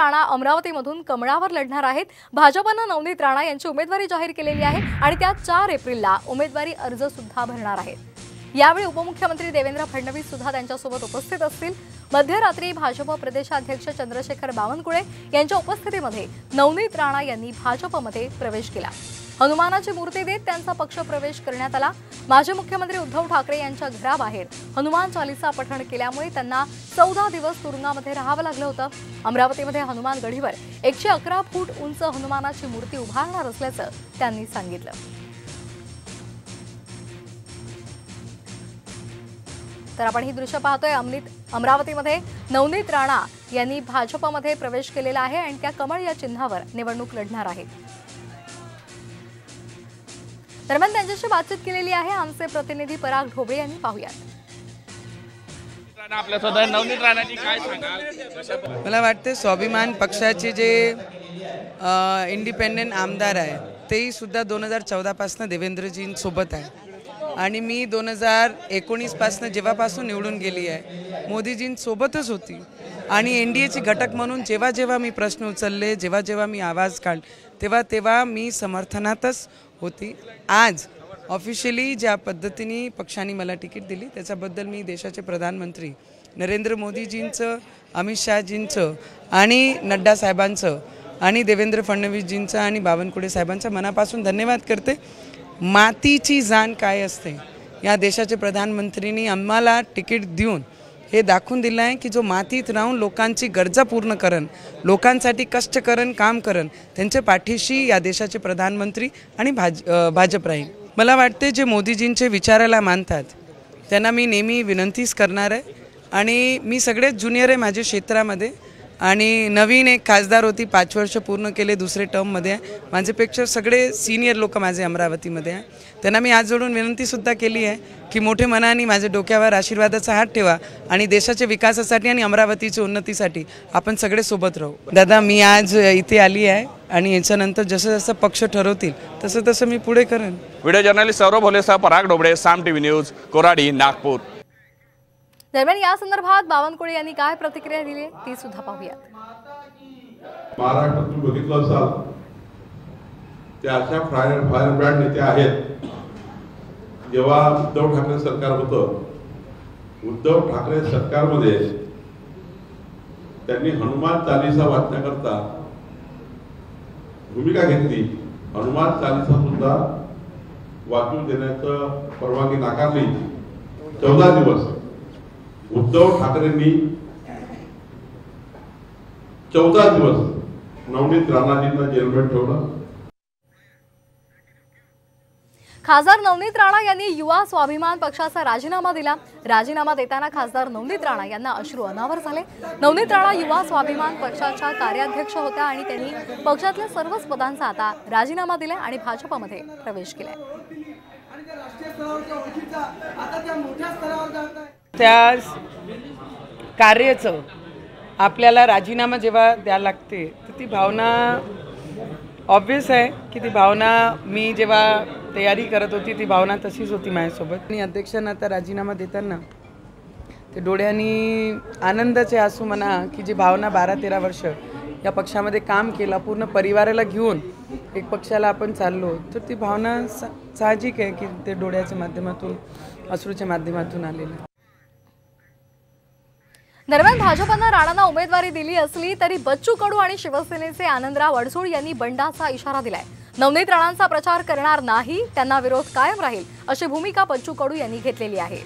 राणा अमरावतीमधून कमळावर लढणार आहेत। भाजपने नवनीत राणा यांची उमेदवारी जाहीर केलेली आहे आणि त्या 4 एप्रिलला उमेदवारी अर्ज सुद्धा भरणार आहेत। यावेळी उपमुख्यमंत्री देवेंद्र फडणवीस सुद्धा त्यांच्यासोबत उपस्थित असतील। मध्यरात्री भाजप प्रदेशाध्यक्ष चंद्रशेखर बावनकुळे यांच्या उपस्थितीमध्ये नवनीत राणा यांनी भाजपमध्ये प्रवेश केला। हनुमानाची मूर्ती देत त्यांचा पक्ष प्रवेश करण्यात आला। माजी मुख्यमंत्री उद्धव ठाकरे यांच्या घराबाहेर हनुमान चालीसा पठण केल्यामुळे त्यांना 14 दिवस तुरुंगामध्ये राहावं लागलं होतं। अमरावतीमध्ये हनुमान गढीवर 111 फूट उंच हनुमानाची मूर्ती उभारणार असल्याचं त्यांनी सांगितलं। तर आपण ही दृश्य पाहतोय। अमरावतीमध्ये नवनीत राणा यांनी भाजपमध्ये प्रवेश केलेला आहे आणि त्या कमळ या चिन्हावर निवडणूक लढणार आहेत। दरम्यान त्यांच्याशी बातचीत केलेली आहे आमचे प्रतिनिधी पराग ढोबळे यांनी। पाहूयात। आपल्यासोबत नवनीत राणाची काय सांगाल? मला वाटते स्वाभिमान पक्षाचे जे इंडिपेंडेंट आमदार आहे तेही सुद्धा 2014 पासून देवेंद्रजींसोबत आहे आणि मी 2019 पासून जेव्हापासून निवडून गेली आहे मोदीजींसोबतच होती आणि एनडीएची घटक म्हणून जेव्हा जेव्हा मी प्रश्न उचलले, जेव्हा जेव्हा मी आवाज काढला तेव्हा मी समर्थनातच होती। आज ऑफिशियली ज्या पद्धतीने पक्षाने मला तिकीट दिली त्याच्याबद्दल मी देशाचे प्रधानमंत्री नरेंद्र मोदीजींचं, अमित शहाजींचं आणि नड्डा साहेबांचं आणि देवेंद्र फडणवीसजींचं आणि बावनकुळे साहेबांचं मनापासून धन्यवाद करते। मातीची जाण काय असते या देशाचे प्रधानमंत्रींनी आम्हाला तिकीट देऊन हे दाखवून दिलं आहे की जो मातीत राहून लोकांची गरजा पूर्ण करन, लोकांसाठी कष्ट करन, काम करन, त्यांच्या पाठीशी या देशाचे प्रधानमंत्री आणि भाजप राहील। मला वाटते जे मोदीजींचे विचाराला मानतात त्यांना मी नेहमी विनंतीच करणार आहे आणि मी सगळेच ज्युनियर आहे माझ्या क्षेत्रामध्ये आणि नवीन एक खासदार होती 5 वर्ष पूर्ण केले दुसरे टर्ममध्ये आहे। माझ्यापेक्षा सगळे सीनियर लोक माझे अमरावतीमध्ये आहे। त्यांना मी आज जोडून विनंतीसुद्धा केली आहे की मोठे मनाने माझ्या डोक्यावर आशीर्वादाचा हात ठेवा आणि देशाच्या विकासासाठी आणि अमरावतीच्या उन्नतीसाठी आपण सगळे सोबत राहू। दादा मी आज इथे आली आहे आणि याच्यानंतर जसं जसं पक्ष ठरवतील तसं तसं मी पुढे करेन। व्हिडिओ जर्नलिस्ट सौरभ भोलेसह पराग ढोबळे, साम टीव्ही न्यूज, कोराडी, नागपूर। दरम्यान या संदर्भात बावनकुळे यांनी काय प्रतिक्रिया दिली ती सुद्धा पाहूयात। महाराष्ट्रात तुम्ही बघितलं असाल त्या अशा फायर ब्रँड नेते आहेत। जेव्हा उद्धव ठाकरे सरकार होतं, उद्धव ठाकरे सरकारमध्ये त्यांनी हनुमान चालीसा वाचण्याकरता भूमिका घेतली। हनुमान चालीसा सुद्धा वाचून देण्याचं परवानगी नाकारली। 14 दिवस उद्धव ठाकरेंनी 14 दिवस नवनीत राणाजींना जेलमध्ये ठेवलं। खासदार नवनीत राणा यांनी युवा स्वाभिमान पक्षाचा राजीनामा दिला। राजीनामा देताना खासदार नवनीत राणा यांना अश्रू अनावर झाले। नवनीत राणा युवा स्वाभिमान पक्षाच्या कार्याध्यक्ष होत्या आणि त्यांनी पक्षातल्या सर्वच पदांचा आता राजीनामा दिला आणि भाजपमध्ये प्रवेश केलाय। त्या कार्याचं आपल्याला राजीनामा जेव्हा द्यायला लागते तर ती भावना ऑब्वियस आहे की ती भावना मी जेव्हा तयारी करत होती ती भावना तशीच होती माझ्यासोबत। आणि अध्यक्षांना आता राजीनामा देताना ते डोळ्यांनी आनंदाचे आसू म्हणा की जी भावना 12-13 वर्ष या पक्षामध्ये काम केलं, पूर्ण परिवाराला घेऊन एक पक्षाला आपण चाललो, तर ती भावना साहजिक आहे की ते डोळ्याच्या माध्यमातून, अश्रूच्या माध्यमातून आलेली। दरम्यान भाजपने राणांना उमेदवारी दिली असली तरी बच्चू कडू आणि शिवसेनेचे आनंदराव अडसूळ यांनी बंडाचा इशारा दिलाय। नवनीत राणांचा प्रचार करणार नाही, त्यांना विरोध कायम राहील अशी भूमिका बच्चू कडू यांनी घेतलेली आहे।